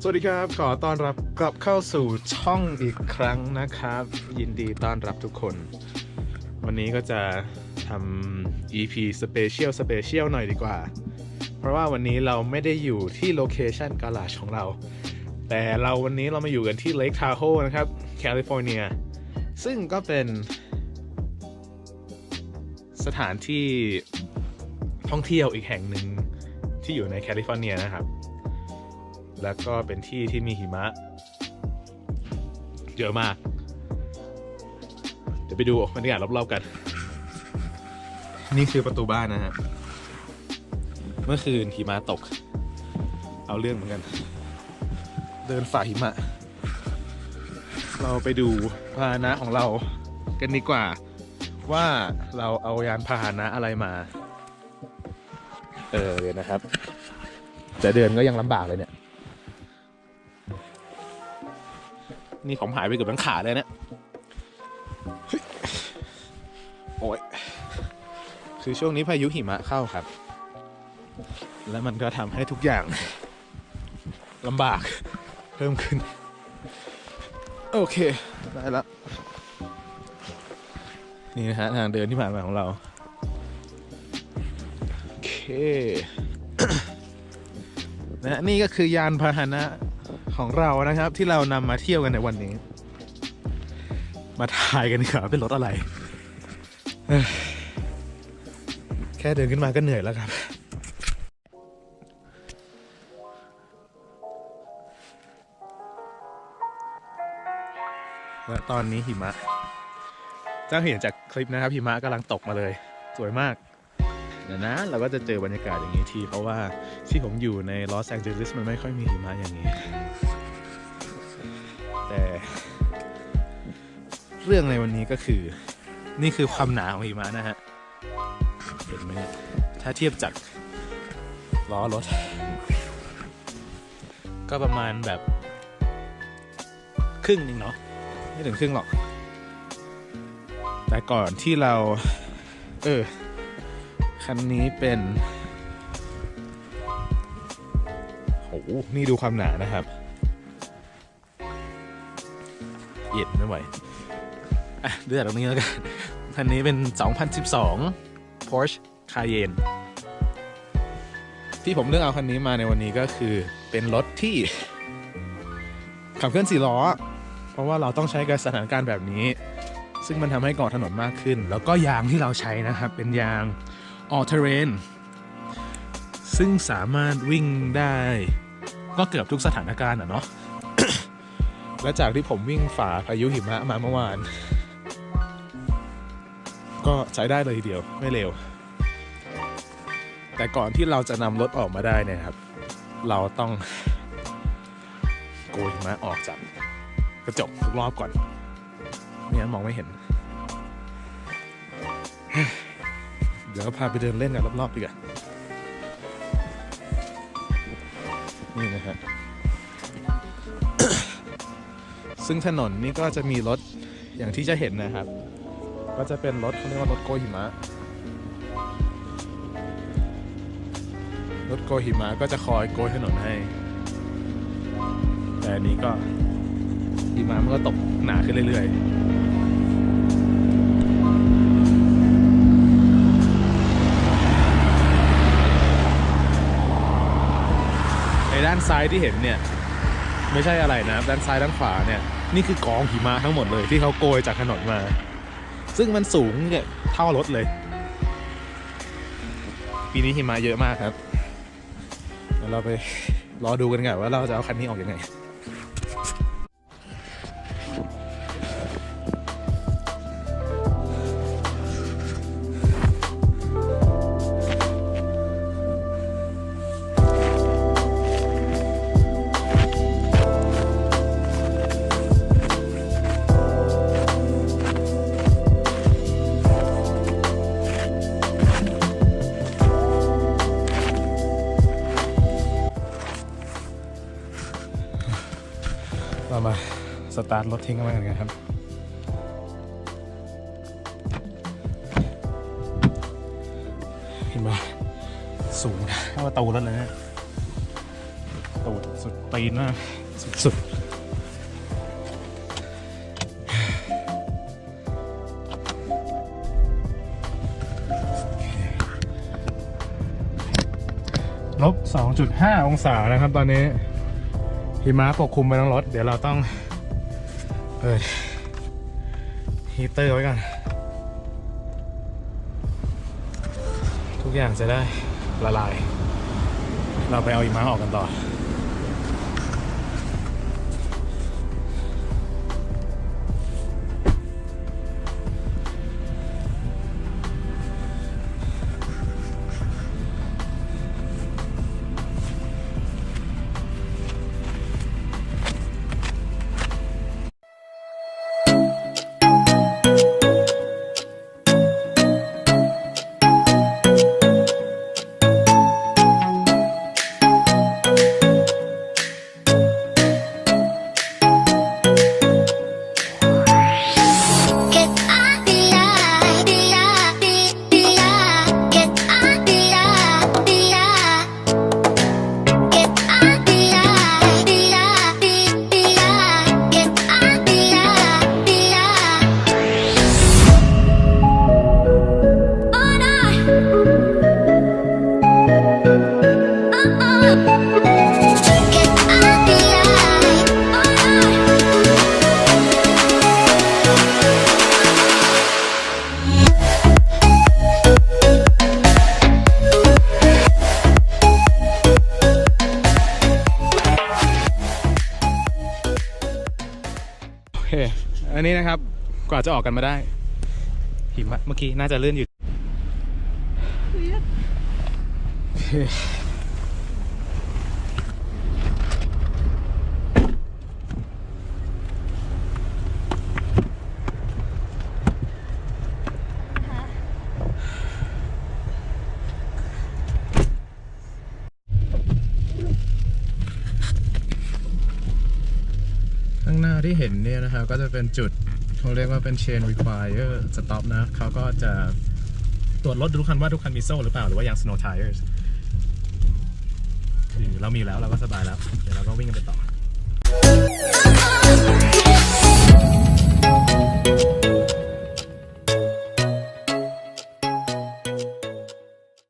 สวัสดีครับขอต้อนรับกลับเข้าสู่ช่องอีกครั้งนะครับ ยินดีต้อนรับทุกคน วันนี้ก็จะทำ EP Special หน่อยดีกว่า เพราะว่าวันนี้เราไม่ได้อยู่ที่โลเคชันการาจของเรา แต่วันนี้เรามาอยู่กันที่ Lake Tahoe นะครับแคลิฟอร์เนียซึ่งก็เป็นสถานที่ท่องเที่ยวอีกแห่งหนึ่งที่อยู่ในแคลิฟอร์เนียนะครับแล้วก็เป็นที่ที่มีหิมะเยอะมากเดี๋ยวไปดูบรรยากาศรอบๆกันนี่คือประตูบ้านนะฮะเมื่อคืนหิมะตกเอาเรื่องเหมือนกันเดินฝ่าหิมะเราไปดูพาหนะของเรากันดีกว่าว่าเราเอายานพาหนะอะไรมาเดี๋ยวนะครับจะเดินก็ยังลำบากเลยเนี่ยนี่ผมหายไปเกือบทั้งขาเลยเนี่ยโอ้ยคือช่วงนี้พายุหิมะเข้าครับแล้วมันก็ทำให้ทุกอย่างลำบากเพิ่มขึ้นโอเคได้แล้วนี่นะฮะทางเดินที่ผ่านมาของเราโอเค นะนี่ก็คือยานพาหนะของเรานะครับที่เรานำมาเที่ยวกันในวันนี้มาถ่ายกันดีกว่าเป็นรถอะไรแค่เดินขึ้นมาก็เหนื่อยแล้วครับและตอนนี้หิมะจะเห็นจากคลิปนะครับหิมะกำลังตกมาเลยสวยมากเดี๋ยวนะเราก็จะเจอบรรยากาศอย่างนี้ทีเพราะว่าที่ผมอยู่ในลอสแองเจลิสมันไม่ค่อยมีหิมะอย่างนี้แต่เรื่องในวันนี้ก็คือนี่คือความหนาของหิมะนะฮะเห็นไหมถ้าเทียบจากล้อรถก็ประมาณแบบครึ่งนึงเนาะไม่ถึงครึ่งหรอกแต่ก่อนที่เราคันนี้เป็นโหนี่ดูความหนานะครับเย็นไม่ไหวเลือกตรงนี้แล้วกันคันนี้เป็น 2012 Porsche Cayenne ที่ผมเลือกเอาคันนี้มาในวันนี้ก็คือเป็นรถที่ขับเคลื่อน4 ล้อเพราะว่าเราต้องใช้กับสถานการณ์แบบนี้ซึ่งมันทำให้เกาะถนนมากขึ้นแล้วก็ยางที่เราใช้นะครับเป็นยาง All Terrain ซึ่งสามารถวิ่งได้ก็เกือบทุกสถานการณ์เนาะ และจากที่ผมวิ่งฝ่าพายุหิมะมาเมื่อวานก็ใช้ได้เลยทีเดียวไม่เร็วแต่ก่อนที่เราจะนำรถออกมาได้เนี่ยครับเราต้องโกยหิมะออกจากกระจกทุกรอบก่อนไม่งั้นมองไม่เห็นเดี๋ยวพาไปเดินเล่นกันรอบๆดีกว่านี่นะฮะ ซึ่งถนนนี่ก็จะมีรถอย่างที่จะเห็นนะครับก็จะเป็นรถเขาเรียกว่ารถโกยหิมะรถโกยหิมะก็จะคอยโกยถนนให้แต่อันนี้ก็หิมะมันก็ตกหนาขึ้นเรื่อยๆในด้านซ้ายที่เห็นเนี่ยไม่ใช่อะไรนะด้านซ้ายด้านขวาเนี่ยนี่คือกองหิมะทั้งหมดเลยที่เขาโกยจากถนนมาซึ่งมันสูงเนี่ยเท่ารถเลยปีนี้หิมะเยอะมากครับเดี๋ยวเราไปรอดูกันกันว่าเราจะเอาคันนี้ออกยังไงเรามาสตาร์ทรถทิ้งกันมากันครับหิมะสูงเท่าประตูแล้วนะ ตูดสุดตีนมากสุดลบ 2.5 องศานะครับตอนนี้หิมะปกคลุมไปทั้งรถเดี๋ยวเราต้องเปิดฮีเตอร์ไว้ก่อนทุกอย่างจะได้ละลายเราไปเอาหิมะออกกันต่ออันนี้นะครับกว่าจะออกกันมาได้หิมะเมื่อกี้น่าจะลื่นอยู่ข้างหน้าที่เห็นเนี่ยนะครับก็จะเป็นจุดเขาเรียกว่าเป็น chain require stop นะเขาก็จะตรวจรถทุกคันว่าทุกคันมีโซ่หรือเปล่าหรือว่ายัง snow tires คือเรามีแล้วเราก็สบายแล้วเดี๋ยวเราก็วิ่งกันไปต่อ